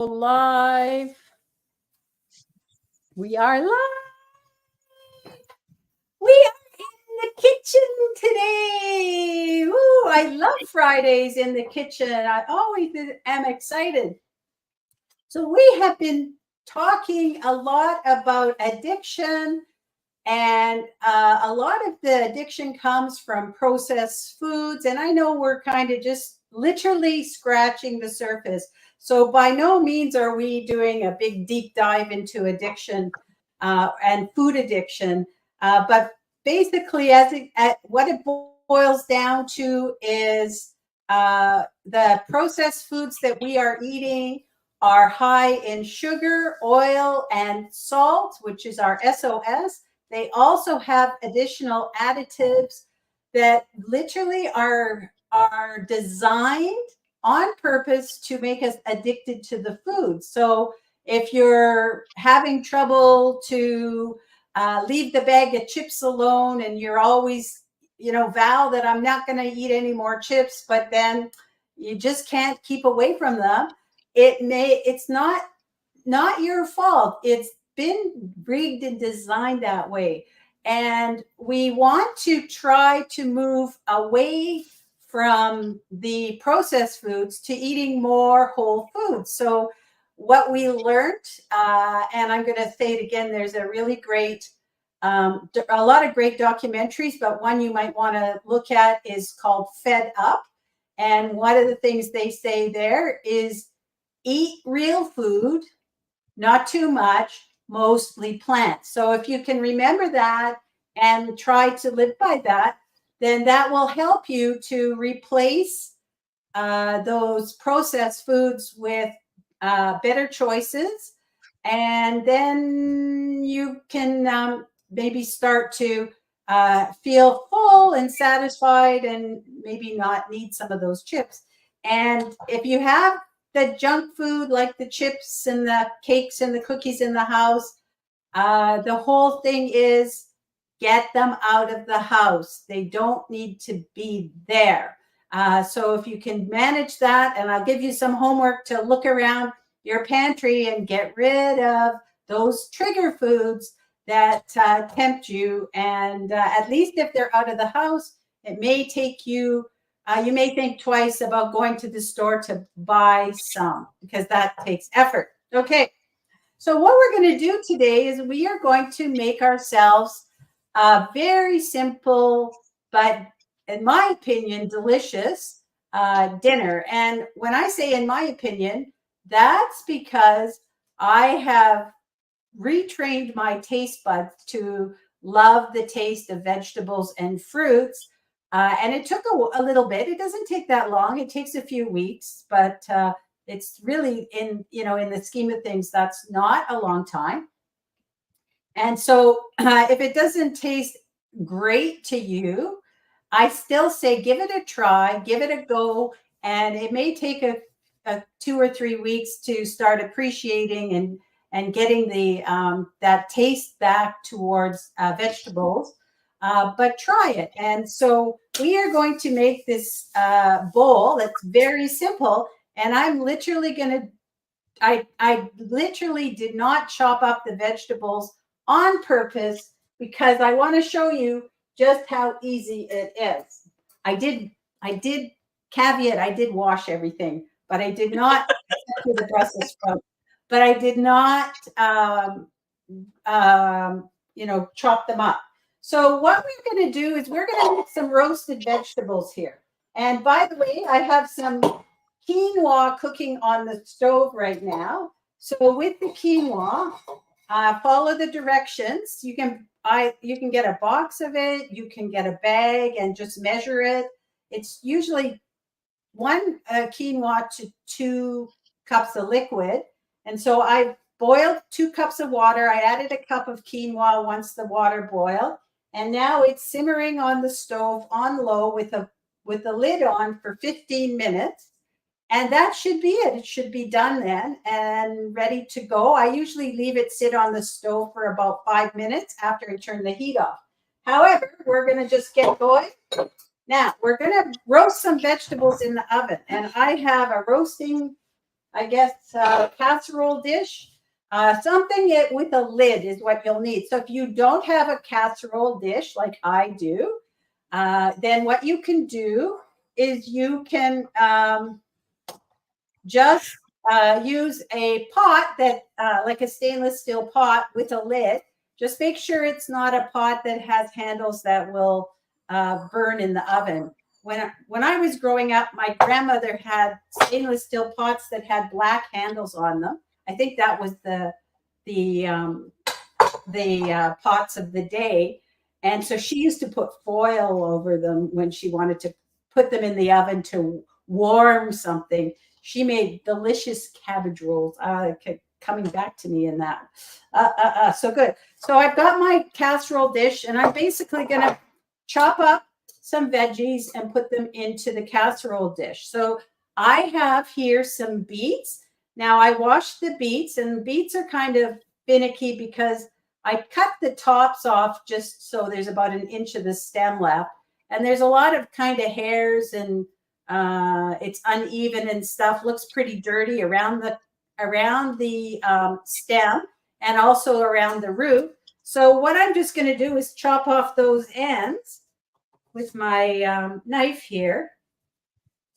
Live. We are live. We are in the kitchen today. Ooh, I love Fridays in the kitchen. I always am excited. So we have been talking a lot about addiction, and a lot of the addiction comes from processed foods. And I know we're kind of just literally scratching the surface. So by no means are we doing a big deep dive into addiction and food addiction. But basically, what it boils down to is the processed foods that we are eating are high in sugar, oil, and salt, which is our SOS. They also have additional additives that literally are designed on purpose to make us addicted to the food. So if you're having trouble to leave the bag of chips alone, and you're always, vow that I'm not going to eat any more chips, but then you just can't keep away from them. It's not your fault. It's been rigged and designed that way. And we want to try to move away from the processed foods to eating more whole foods. So what we learned, and I'm going to say it again, there's a really great, a lot of great documentaries, but one you might want to look at is called Fed Up. And one of the things they say there is eat real food, not too much, mostly plants. So if you can remember that and try to live by that, then that will help you to replace those processed foods with better choices. And then you can maybe start to feel full and satisfied and maybe not need some of those chips. And if you have the junk food like the chips and the cakes and the cookies in the house, the whole thing is get them out of the house. They don't need to be there. So if you can manage that, and I'll give you some homework to look around your pantry and get rid of those trigger foods that tempt you. And at least if they're out of the house, it may take you, you may think twice about going to the store to buy some, because that takes effort. Okay. So what we're going to do today is we are going to make ourselves a very simple, but in my opinion, delicious dinner. And when I say in my opinion, that's because I have retrained my taste buds to love the taste of vegetables and fruits. And it took a little bit. It doesn't take that long. It takes a few weeks, but it's really in the scheme of things, that's not a long time. And so if it doesn't taste great to you, I still say give it a try, give it a go. And it may take a 2 or 3 weeks to start appreciating and getting the that taste back towards vegetables. But try it. And so we are going to make this bowl. It's very simple. And I'm literally going to, I literally did not chop up the vegetables on purpose because I want to show you just how easy it is. I did caveat, I did wash everything, but I did not do the Brussels sprout. But I did not, chop them up. So what we're going to do is we're going to make some roasted vegetables here. And by the way, I have some quinoa cooking on the stove right now. So with the quinoa, follow the directions. You can get a box of it. You can get a bag and just measure it. It's usually 1 quinoa to 2 cups of liquid. And so I boiled 2 cups of water. I added a cup of quinoa once the water boiled. And now it's simmering on the stove on low with the lid on for 15 minutes. And that should be it. It should be done then and ready to go. I usually leave it sit on the stove for about 5 minutes after I turn the heat off. However, we're going to just get going. Now, we're going to roast some vegetables in the oven. And I have a roasting I guess, casserole dish. Something with a lid is what you'll need. So if you don't have a casserole dish like I do, then what you can do is you can just use a pot that, like a stainless steel pot with a lid. Just make sure it's not a pot that has handles that will burn in the oven. When I was growing up, my grandmother had stainless steel pots that had black handles on them. I think that was the pots of the day, and so she used to put foil over them when she wanted to put them in the oven to warm something. She made delicious cabbage rolls. Coming back to me in that. So good. So I've got my casserole dish, and I'm basically going to chop up some veggies and put them into the casserole dish. So I have here some beets. Now I washed the beets, and beets are kind of finicky because I cut the tops off just so there's about an inch of the stem left. And there's a lot of kind of hairs, and it's uneven and stuff. Looks pretty dirty around the stem and also around the root. So what I'm just going to do is chop off those ends with my knife here.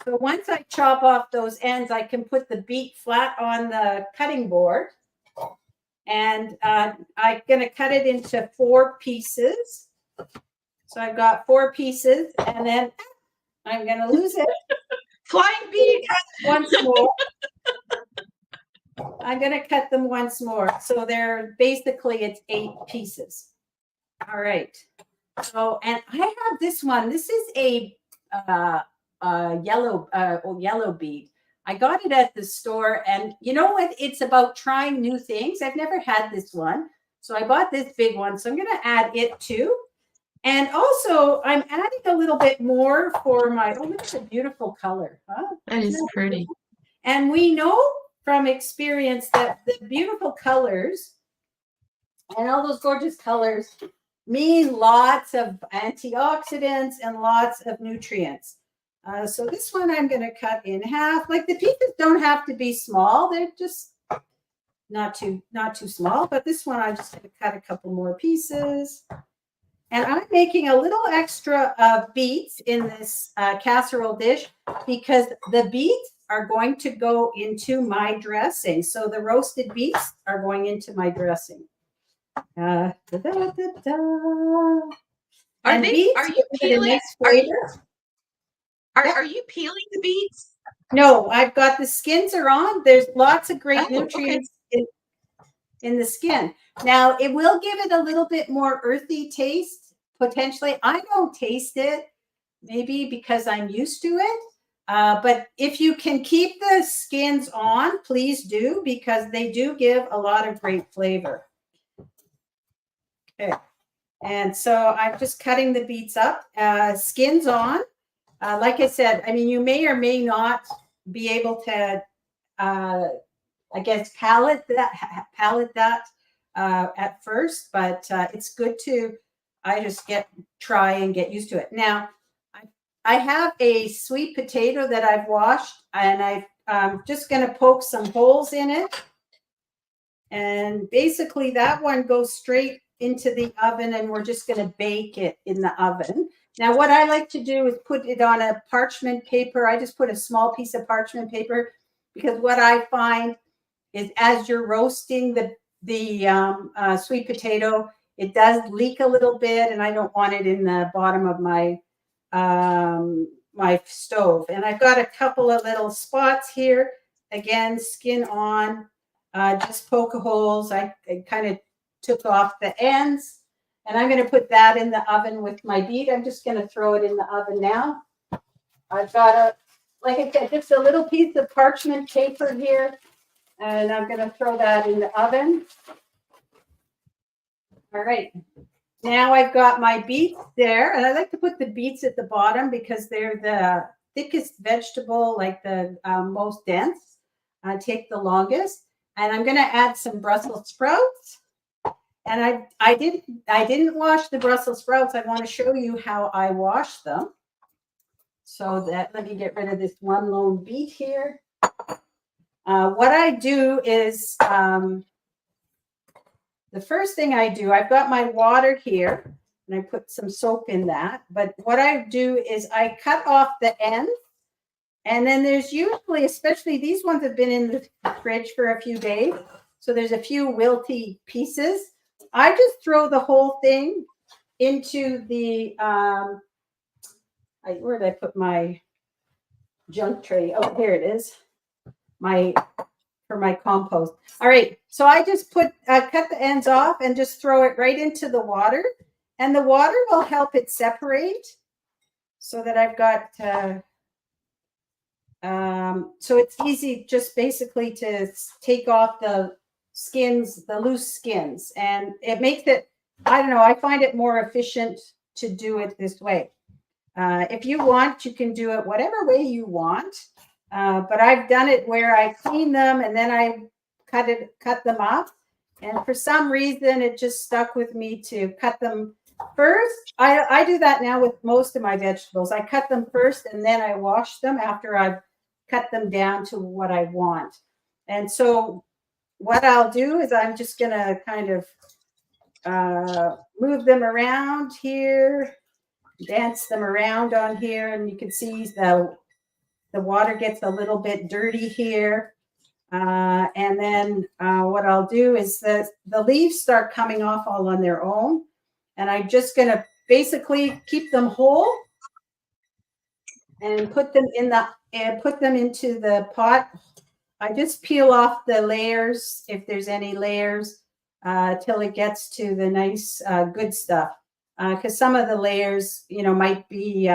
So once I chop off those ends, I can put the beet flat on the cutting board. And I'm going to cut it into 4 pieces. So I've got 4 pieces, and then I'm going to lose it. Flying beet. Once more. I'm going to cut them once more. So they're basically, it's 8 pieces. All right. So, and I have this one. This is a yellow beet. I got it at the store, and you know what? It's about trying new things. I've never had this one. So I bought this big one. So I'm going to add it too. And also, I'm adding a little bit more for my, oh, that's a beautiful color. Huh? That is pretty. And we know from experience that the beautiful colors and all those gorgeous colors mean lots of antioxidants and lots of nutrients. So this one I'm going to cut in half. Like, the pieces don't have to be small. They're just not too small. But this one I'm just going to cut a couple more pieces. And I'm making a little extra of beets in this casserole dish because the beets are going to go into my dressing. So the roasted beets are going into my dressing. Are you peeling? Are you peeling the beets? No, I've got the skins are on. There's lots of great nutrients in the skin. Now, it will give it a little bit more earthy taste, potentially. I don't taste it, maybe because I'm used to it. But if you can keep the skins on, please do, because they do give a lot of great flavor. Okay. And so I'm just cutting the beets up, skins on. Like I said, I mean, you may or may not be able to, I guess, palate that at first, but it's good to, try and get used to it. Now, I have a sweet potato that I've washed, and I'm just going to poke some holes in it. And basically that one goes straight into the oven, and we're just going to bake it in the oven. Now, what I like to do is put it on a parchment paper. I just put a small piece of parchment paper because what I find is as you're roasting the sweet potato, it does leak a little bit, and I don't want it in the bottom of my my stove. And I've got a couple of little spots here. Again, skin on, just poke holes. I kind of took off the ends. And I'm going to put that in the oven with my beet. I'm just going to throw it in the oven now. I've got like I said, just a little piece of parchment paper here. And I'm going to throw that in the oven. All right. Now I've got my beets there. And I like to put the beets at the bottom because they're the thickest vegetable, like the most dense. Take the longest. And I'm going to add some Brussels sprouts. And I didn't wash the Brussels sprouts. I want to show you how I wash them. So that, let me get rid of this one lone beet here. What I do is the first thing I do, I've got my water here and I put some soap in that. But what I do is I cut off the ends. And then there's usually, especially these ones have been in the fridge for a few days. So there's a few wilty pieces. I just throw the whole thing into the, where did I put my junk tray? Oh, here it is. For my compost. All right. So I just cut the ends off and just throw it right into the water. And the water will help it separate so that I've got, so it's easy just basically to take off the skins, the loose skins, and it makes it, I don't know, I find it more efficient to do it this way. If you want, you can do it whatever way you want, but I've done it where I clean them and then I cut them up, and for some reason it just stuck with me to cut them first. I do that now with most of my vegetables. I cut them first and then I wash them after I've cut them down to what I want. And so what I'll do is I'm just going to kind of move them around here, dance them around on here, and you can see the water gets a little bit dirty here. And then what I'll do is the leaves start coming off all on their own. And I'm just going to basically keep them whole and put them into the pot. I just peel off the layers if there's any layers till it gets to the nice good stuff. Because some of the layers, might be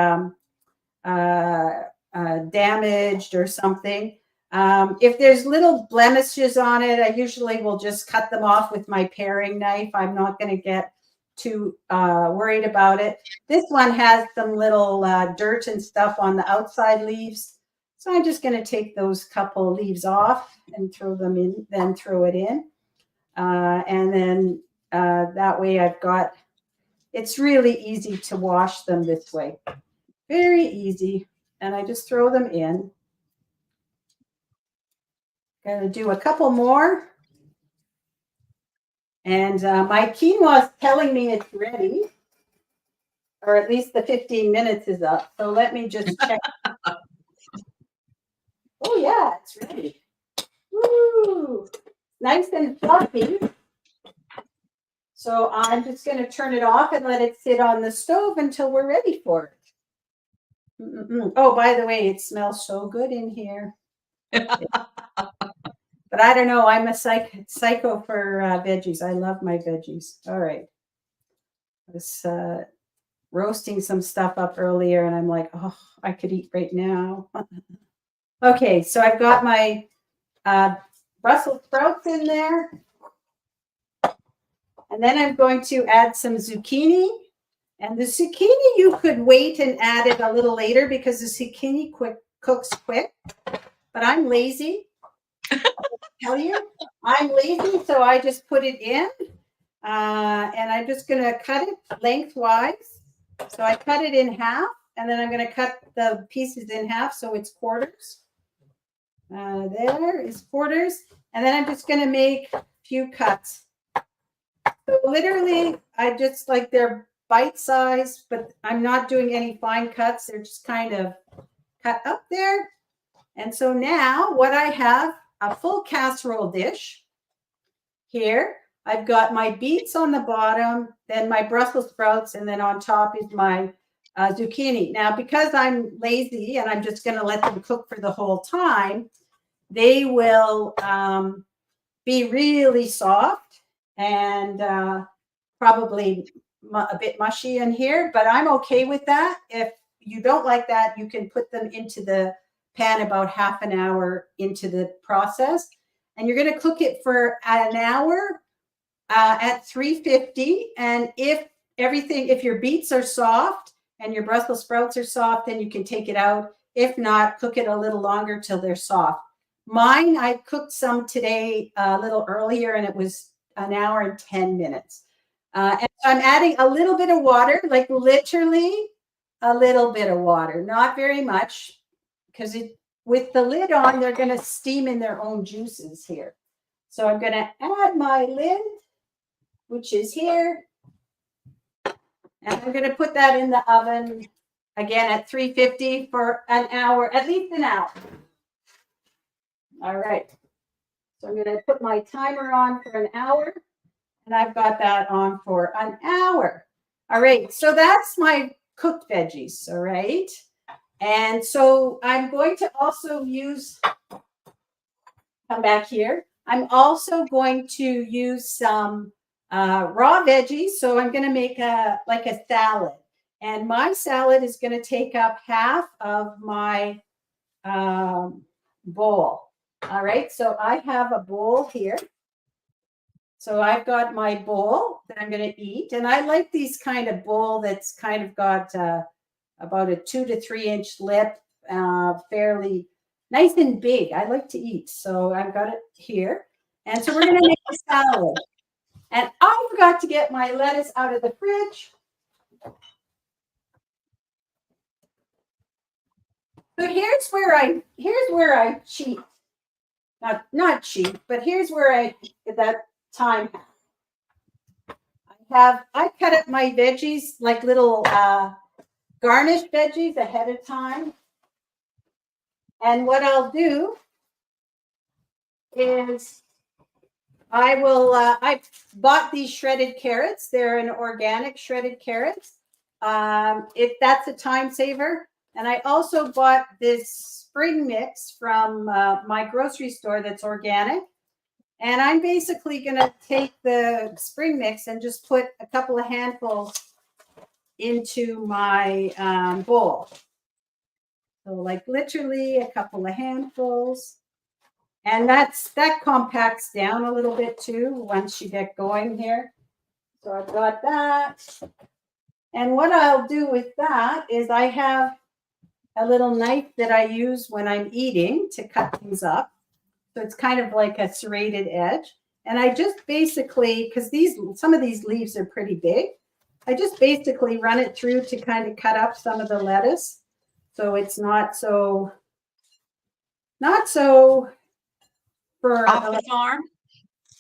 damaged or something. If there's little blemishes on it, I usually will just cut them off with my paring knife. I'm not going to get too worried about it. This one has some little dirt and stuff on the outside leaves. So I'm just going to take those couple leaves off and throw them in, then throw it in. And then that way it's really easy to wash them this way. Very easy. And I just throw them in. Going to do a couple more. And my quinoa is telling me it's ready, or at least the 15 minutes is up. So let me just check. Oh, yeah, it's ready. Woo! Nice and fluffy. So I'm just going to turn it off and let it sit on the stove until we're ready for it. Oh, by the way, it smells so good in here. But I don't know. I'm a psycho for veggies. I love my veggies. All right. I was roasting some stuff up earlier, and I'm like, oh, I could eat right now. Okay, so I've got my Brussels sprouts in there. And then I'm going to add some zucchini. And the zucchini, you could wait and add it a little later because the zucchini cooks quick. But I'm lazy. Tell you, I'm lazy, so I just put it in, and I'm just going to cut it lengthwise. So I cut it in half, and then I'm going to cut the pieces in half so it's quarters. There is quarters, and then I'm just going to make a few cuts. So literally, I just they're bite size, but I'm not doing any fine cuts. They're just kind of cut up there. And so now what I have, a full casserole dish here. I've got my beets on the bottom, then my Brussels sprouts, and then on top is my zucchini. Now, because I'm lazy and I'm just going to let them cook for the whole time, they will be really soft and probably a bit mushy in here, but I'm okay with that. If you don't like that, you can put them into the pan about half an hour into the process, and you're going to cook it for an hour at 350. And if your beets are soft and your Brussels sprouts are soft, then you can take it out. If not, cook it a little longer till they're soft. Mine, I cooked some today a little earlier, and it was an hour and 10 minutes. And I'm adding a little bit of water, literally a little bit of water, not very much, because with the lid on, they're going to steam in their own juices here. So I'm going to add my lid, which is here. And I'm going to put that in the oven again at 350 for an hour, at least an hour. All right. So I'm going to put my timer on for an hour. And I've got that on for an hour. All right. So that's my cooked veggies. All right. And so I'm going to also use, come back here. I'm also going to use some raw veggies. So I'm going to make a salad. And my salad is going to take up half of my bowl. All right. So I have a bowl here. So I've got my bowl that I'm going to eat. And I like these kind of bowl that's kind of got about a 2 to 3 inch lip, fairly nice and big. I like to eat. So I've got it here. And so we're going to make a salad. And I forgot to get my lettuce out of the fridge. So here's where I cheat. Not cheat, but here's where I get that time. I cut up my veggies like little garnished veggies ahead of time. And what I'll do is I bought these shredded carrots. They're an organic shredded carrots. If that's a time saver. And I also bought this spring mix from my grocery store that's organic. And I'm basically going to take the spring mix and just put a couple of handfuls into my bowl. So like literally a couple of handfuls. And that compacts down a little bit too once you get going here. So I've got that. And what I'll do with that is I have a little knife that I use when I'm eating to cut things up. So it's kind of like a serrated edge. And I just basically, because some of these leaves are pretty big, I just basically run it through to kind of cut up some of the lettuce. So it's not so for off the farm.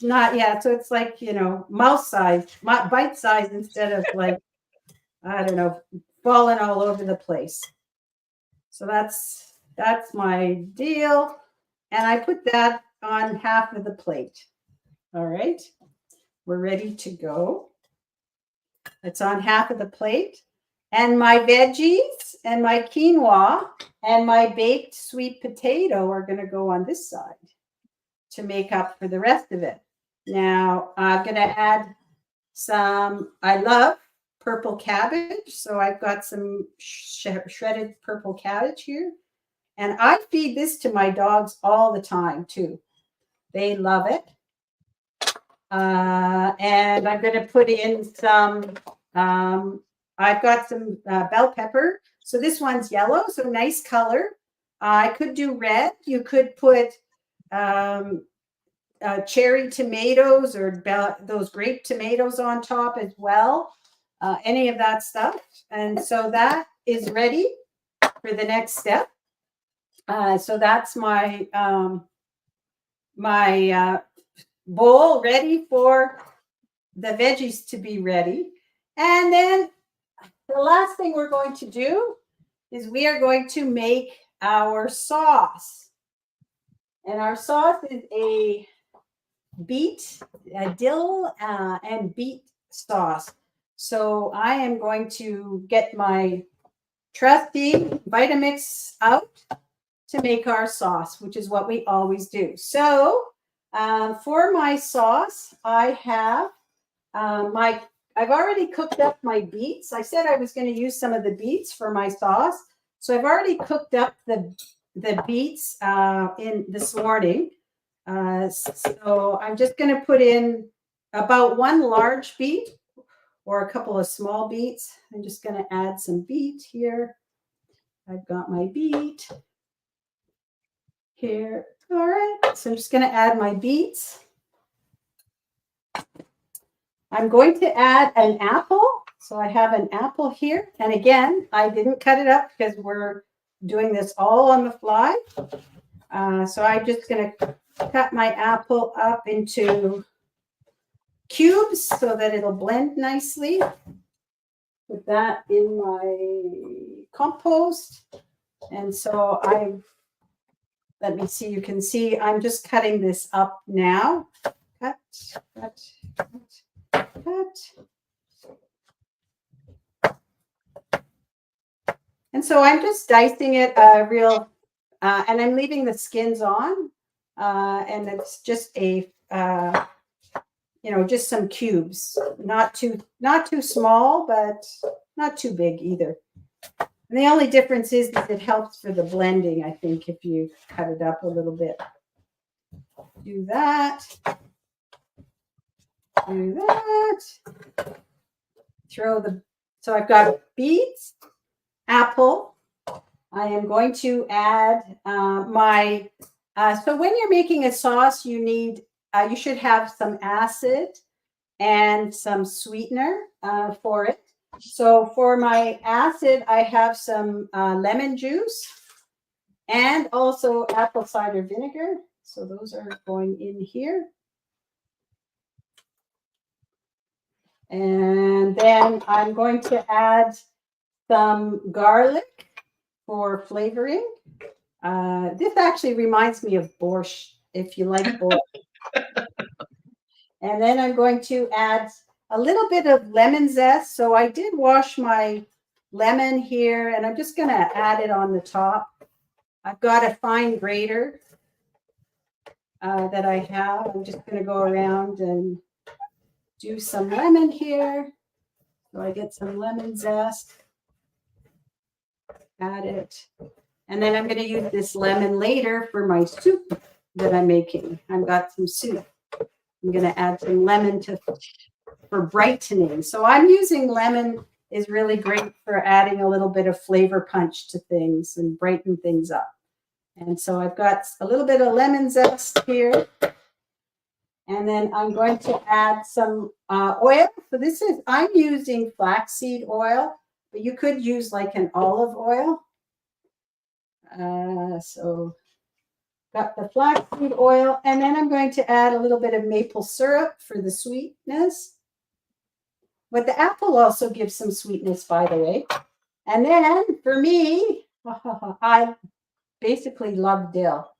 Not yeah. So it's like, mouse size, bite size instead of like, I don't know, falling all over the place. So that's my deal. And I put that on half of the plate. All right. We're ready to go. It's on half of the plate. And my veggies and my quinoa and my baked sweet potato are going to go on this side to make up for the rest of it. Now, I'm going to add I love purple cabbage. So I've got some shredded purple cabbage here. And I feed this to my dogs all the time, too. They love it. And I'm going to put in some, I've got some bell pepper. So this one's yellow, so nice color. I could do red. You could put cherry tomatoes or those grape tomatoes on top as well. Any of that stuff. And so that is ready for the next step. So that's my bowl ready for the veggies to be ready. And then the last thing we're going to do is we are going to make our sauce. And our sauce is a dill and beet sauce. So I am going to get my trusty Vitamix out to make our sauce, which is what we always do. So for my sauce, I have I've already cooked up my beets. I said I was going to use some of the beets for my sauce. So I've already cooked up the beets in this morning. So I'm just going to put in about 1 large beet or a couple of small beets. I'm just going to add some beet here. I've got my beet here. All right, so I'm just going to add my beets. I'm going to add an apple. So I have an apple here. And again, I didn't cut it up because we're doing this all on the fly. So I'm just going to cut my apple up into cubes so that it'll blend nicely. Put that in my compost. And so let me see, you can see I'm just cutting this up now. Cut, cut, cut, cut. And so I'm just dicing it and I'm leaving the skins on. And it's just just some cubes, not too small, but not too big either. And the only difference is that it helps for the blending, I think, if you cut it up a little bit. Do that. Do that. So I've got beets, apple. I am going to add so when you're making a sauce, you should have some acid and some sweetener for it. So for my acid, I have some lemon juice and also apple cider vinegar. So those are going in here. And then I'm going to add some garlic for flavoring. This actually reminds me of borscht, if you like borscht. And then I'm going to add a little bit of lemon zest. So I did wash my lemon here, and I'm just going to add it on the top. I've got a fine grater that I have. I'm just going to go around and do some lemon here. So I get some lemon zest. Add it. And then I'm going to use this lemon later for my soup that I'm making. I've got some soup. I'm going to add some lemon for brightening. So I'm using lemon is really great for adding a little bit of flavor punch to things and brighten things up. And so I've got a little bit of lemon zest here. And then I'm going to add some oil. So I'm using flaxseed oil, but you could use like an olive oil. So got the flaxseed oil, and then I'm going to add a little bit of maple syrup for the sweetness. But the apple also gives some sweetness, by the way. And then for me, I basically love dill.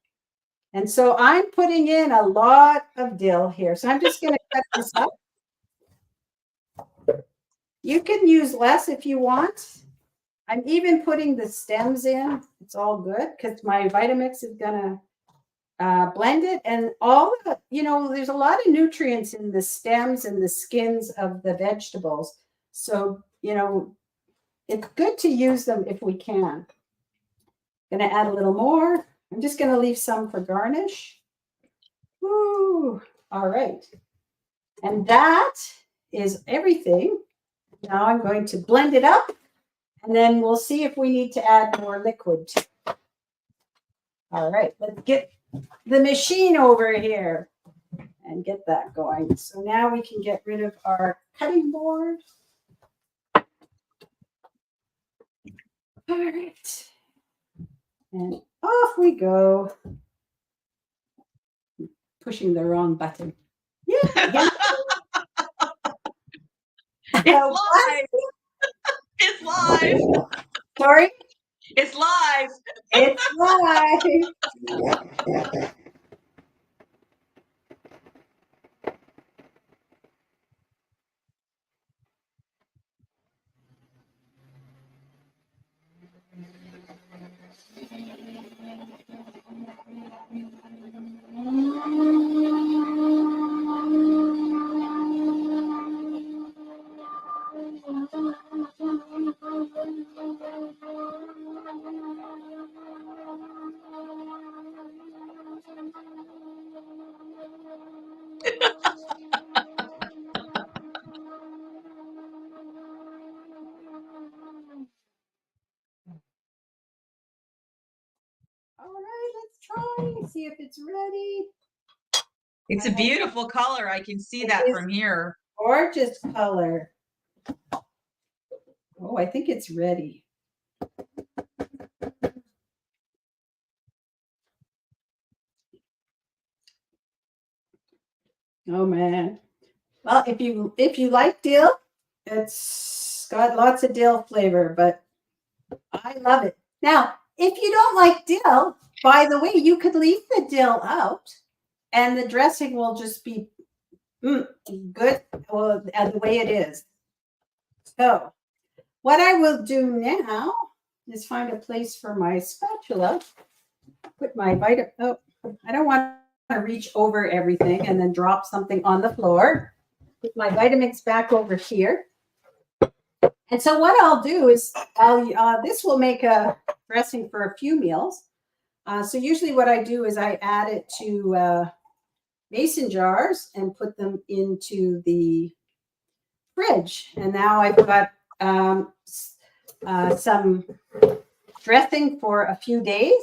And so I'm putting in a lot of dill here. So I'm just going to cut this up. You can use less if you want. I'm even putting the stems in. It's all good because my Vitamix is going to blend it. And there's a lot of nutrients in the stems and the skins of the vegetables. So, it's good to use them if we can. Going to add a little more. I'm just going to leave some for garnish. Woo! All right. And that is everything. Now I'm going to blend it up, and then we'll see if we need to add more liquid. All right, let's get the machine over here and get that going. So now we can get rid of our cutting board. All right. And off we go. Pushing the wrong button. Yeah. It's live. It's live. Sorry? It's live. It's live. All right, let's try. See if it's ready. It's a beautiful color. I can see that from here. Gorgeous color. Oh, I think it's ready. Oh man. Well, if you like dill, it's got lots of dill flavor, but I love it. Now, if you don't like dill, by the way, you could leave the dill out and the dressing will just be good well, the way it is. So, what I will do now is find a place for my spatula. Put my vitamin. Oh, I don't want to reach over everything and then drop something on the floor. Put my Vitamix back over here. And so what I'll do is this will make a dressing for a few meals. So usually what I do is I add it to mason jars and put them into the fridge. And now I've got some dressing for a few days.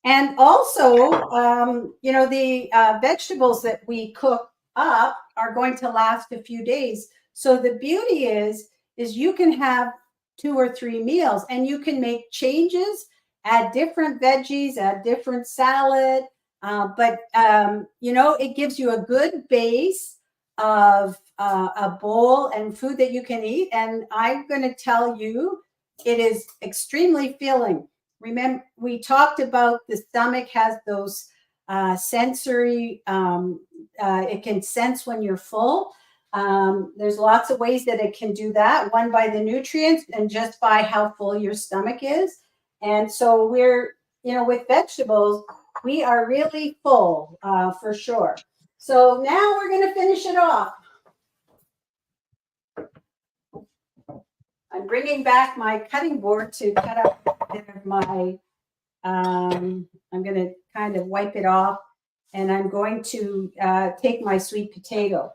And also, the vegetables that we cook up are going to last a few days. So the beauty is you can have 2 or 3 meals and you can make changes, add different veggies, add different salad. But it gives you a good base of a bowl and food that you can eat. And I'm going to tell you, it is extremely filling. Remember, we talked about the stomach has those sensory, it can sense when you're full. There's lots of ways that it can do that. One by the nutrients and just by how full your stomach is. And so with vegetables, we are really full for sure. So now we're going to finish it off. I'm bringing back my cutting board to cut up a bit of my, I'm going to kind of wipe it off and I'm going to take my sweet potato.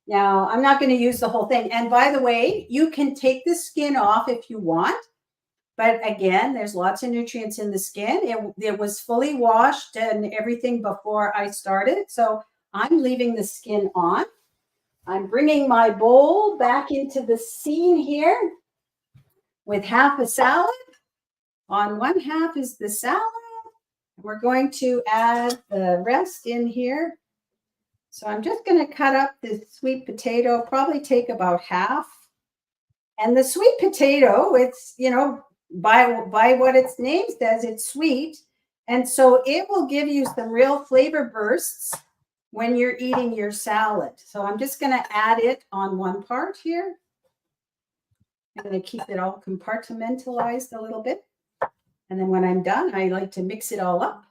Now, I'm not going to use the whole thing. And by the way, you can take the skin off if you want. But again, there's lots of nutrients in the skin. It was fully washed and everything before I started. So I'm leaving the skin on. I'm bringing my bowl back into the scene here with half a salad. On one half is the salad. We're going to add the rest in here. So I'm just going to cut up this sweet potato, probably take about half. And the sweet potato, it's, by what its name says, it's sweet. And so it will give you some real flavor bursts when you're eating your salad. So I'm just going to add it on one part here. I'm going to keep it all compartmentalized a little bit. And then when I'm done, I like to mix it all up.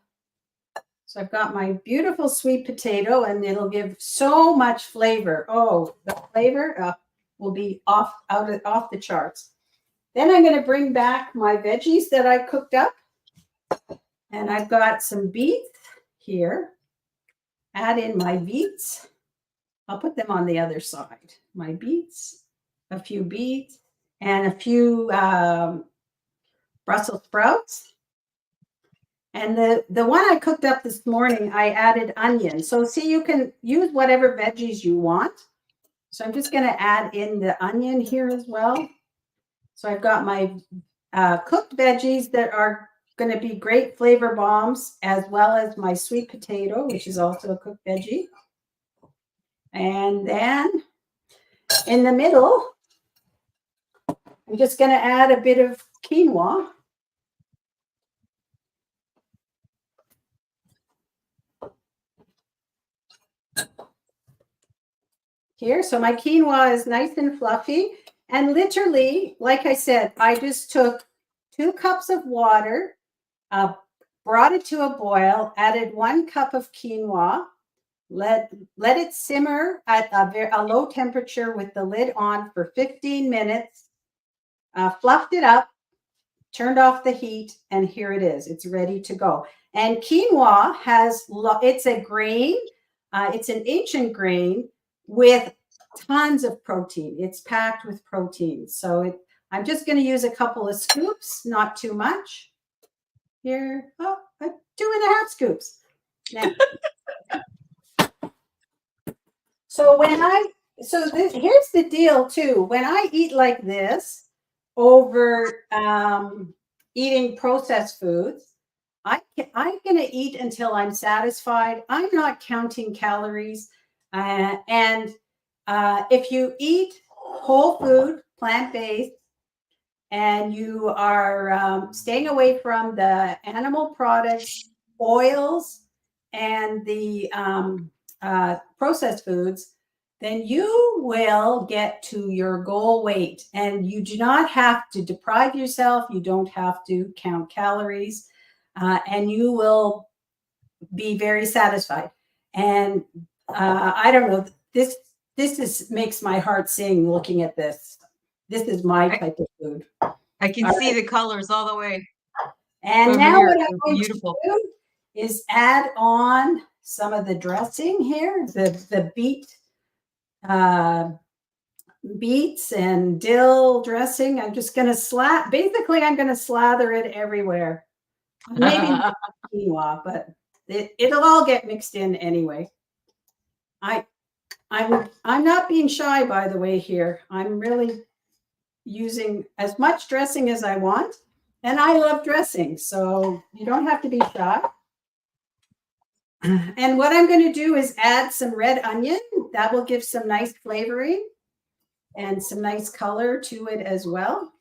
So I've got my beautiful sweet potato and it'll give so much flavor. Oh, the flavor will be off the charts. Then I'm going to bring back my veggies that I cooked up. And I've got some beets here. Add in my beets. I'll put them on the other side. My beets, a few beets, and a few Brussels sprouts. And the one I cooked up this morning, I added onion. So see, you can use whatever veggies you want. So I'm just going to add in the onion here as well. So I've got my cooked veggies that are going to be great flavor bombs, as well as my sweet potato, which is also a cooked veggie. And then in the middle, I'm just going to add a bit of quinoa. Here, so my quinoa is nice and fluffy. And literally, like I said, I just took 2 cups of water, brought it to a boil, added 1 cup of quinoa, let it simmer at a low temperature with the lid on for 15 minutes, fluffed it up, turned off the heat, and here it is. It's ready to go. And quinoa it's a grain, it's an ancient grain with tons of protein. It's packed with protein. So I'm just going to use a couple of scoops, not too much. Here, 2.5 scoops. Now, here's the deal too. When I eat like this over eating processed foods, I'm going to eat until I'm satisfied. I'm not counting calories. And if you eat whole food, plant-based, and you are staying away from the animal products, oils, and the processed foods, then you will get to your goal weight. And you do not have to deprive yourself. You don't have to count calories, and you will be very satisfied. And I don't know, this makes my heart sing looking at this. This is my I, type of food. I can All see right. the colors all the way And over now here. what I'm They're going to beautiful. do is add on some of the dressing here, the beets and dill dressing. I'm just going to basically I'm going to slather it everywhere. Maybe not quinoa, but it'll all get mixed in anyway. I'm not being shy, by the way, here. I'm really using as much dressing as I want. And I love dressing, so you don't have to be shy. And what I'm going to do is add some red onion. That will give some nice flavoring and some nice color to it as well.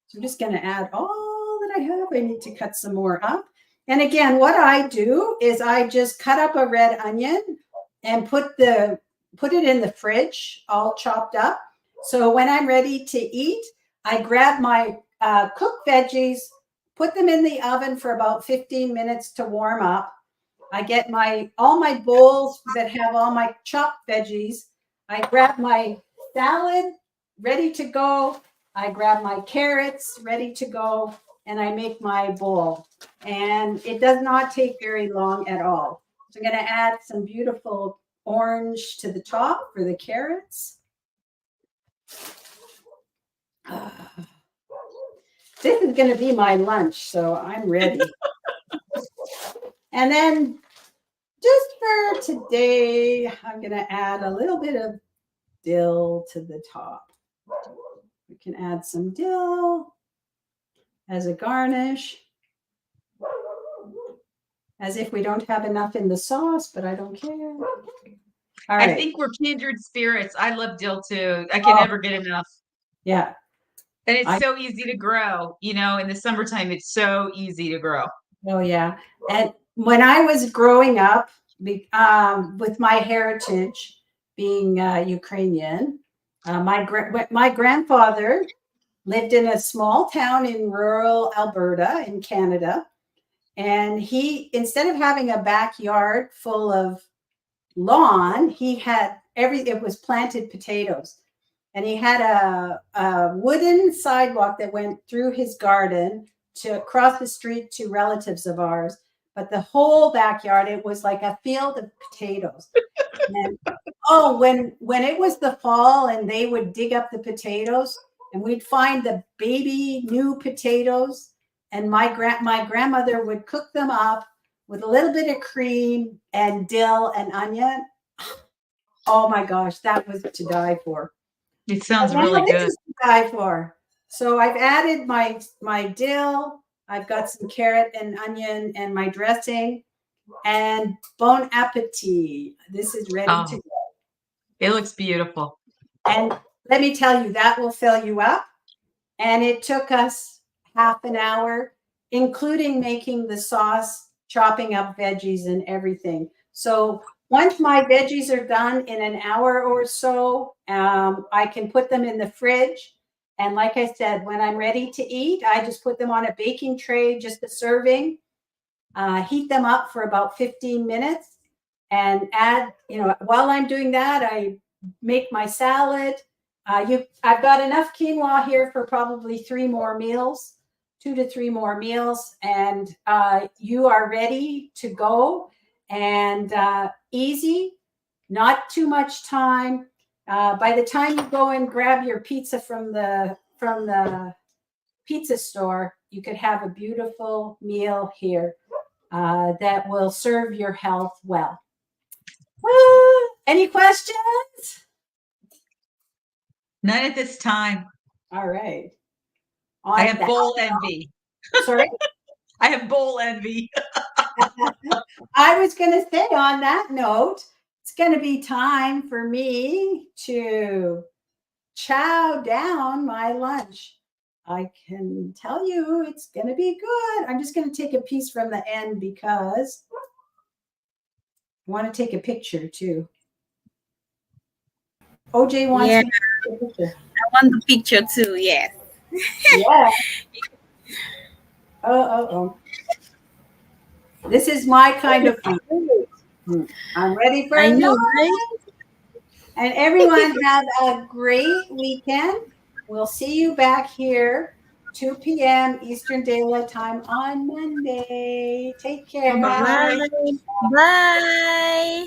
So I'm just going to add all that I have. I need to cut some more up. And again, what I do is I just cut up a red onion and put it in the fridge all chopped up. So when I'm ready to eat, I grab my cooked veggies, put them in the oven for about 15 minutes to warm up. I get all my bowls that have all my chopped veggies. I grab my salad ready to go. I grab my carrots ready to go, and I make my bowl. And it does not take very long at all. So I'm going to add some beautiful orange to the top for the carrots. This is going to be my lunch, so I'm ready. And then just for today, I'm going to add a little bit of dill to the top. We can add some dill as a garnish, as if we don't have enough in the sauce, but I don't care. All right. I think we're kindred spirits. I love dill too. I can never get enough. Yeah. And it's so easy to grow. You know, in the summertime, it's so easy to grow. Oh, yeah. And when I was growing up, with my heritage being Ukrainian, my grandfather lived in a small town in rural Alberta in Canada. And instead of having a backyard full of lawn, it was planted potatoes. And he had a wooden sidewalk that went through his garden to cross the street to relatives of ours. But the whole backyard, it was like a field of potatoes. And when it was the fall and they would dig up the potatoes and we'd find the baby new potatoes, and my grandmother would cook them up with a little bit of cream and dill and onion. Oh my gosh, that was to die for. It sounds Now really this good. is to die for. So I've added my dill. I've got some carrot and onion and my dressing. And bon appetit. This is ready to go. It looks beautiful. And let me tell you, that will fill you up. And it took us half an hour, including making the sauce, chopping up veggies and everything. So once my veggies are done in an hour or so, I can put them in the fridge. And like I said, when I'm ready to eat, I just put them on a baking tray, just a serving, heat them up for about 15 minutes and add, while I'm doing that, I make my salad. I've got enough quinoa here for probably 3 more meals, 2 to 3 more meals, and you are ready to go. And easy, not too much time. By the time you go and grab your pizza from the pizza store, you could have a beautiful meal here that will serve your health well. Any questions? None at this time. All right. I have bowl envy. Sorry? I have bowl envy. I was going to say on that note, it's it's going to be time for me to chow down my lunch. I can tell you it's going to be good. I'm just going to take a piece from the end because I want to take a picture too. OJ wants me to take a picture. I want the picture too. Yes. Yeah. Oh. This is my kind of food. I'm ready for I know, lunch. right? And everyone have a great weekend. We'll see you back here 2 p.m. Eastern Daylight Time on Monday. Take care. Bye-bye. Bye. Bye.